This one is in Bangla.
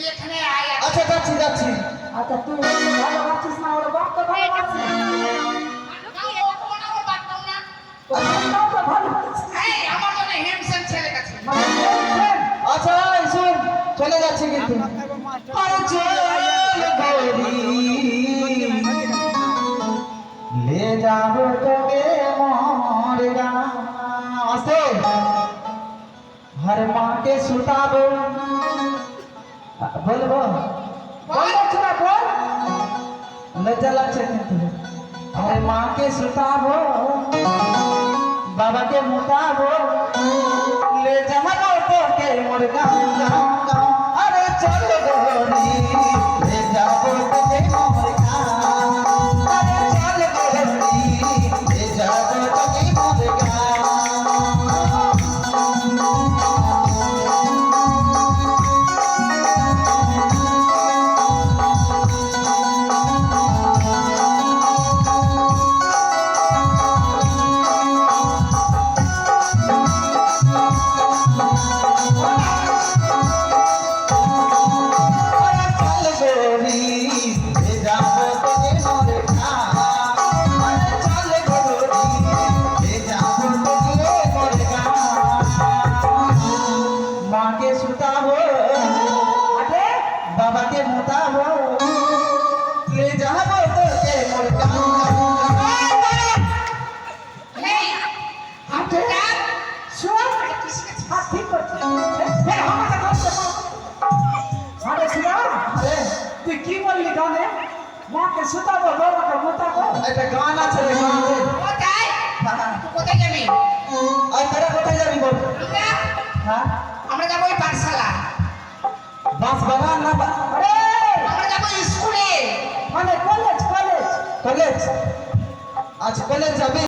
তুই এখানে আয়। আচ্ছা যাচ্ছি যাচ্ছি। আচ্ছা তুই ভালোবাসিস না ওর বাপ তো ভালোবাসিস আমার জন্য হেমসেন ছেলে কাছে। আচ্ছা শুন চলে যাচ্ছি কিন্তু আরে চল গৌরী ले जाओ তোকে मोर गाँव আসতে हर माँ के सुताबो বলবো বলছ না বল লজ্জা লাগছে কিন্তু हर माँ के सुताबो बाबा के मुताबो ले जाओ তোকে मोर गाँव अरे चल गोरी ले जाओ তোকে मोर गाँव अरे चल गोरी ले जाओ তোকে मोर गाँव बाबा के मुताबो ले जाबो তোকে মোর গাঁও এই আপটা শুন হাত ঠিক করছিস ফের আমাকে ধরতে আরে শুনা আরে তুই কি বললি গানে মাকে সুতাবো বাবাকে মুতাবো একটা গান আছে রে গান রে কোথায় তুই কোথায় যাবি? আর তোরা কোথায় যাবি বল হ্যাঁ আমরা যাবো ওই পাঠশালা। বাস বাগান না আরে আমরা যাবো স্কুলে। মানে কলেজ কলেজ কলেজ আচ্ছা কলেজ যাবি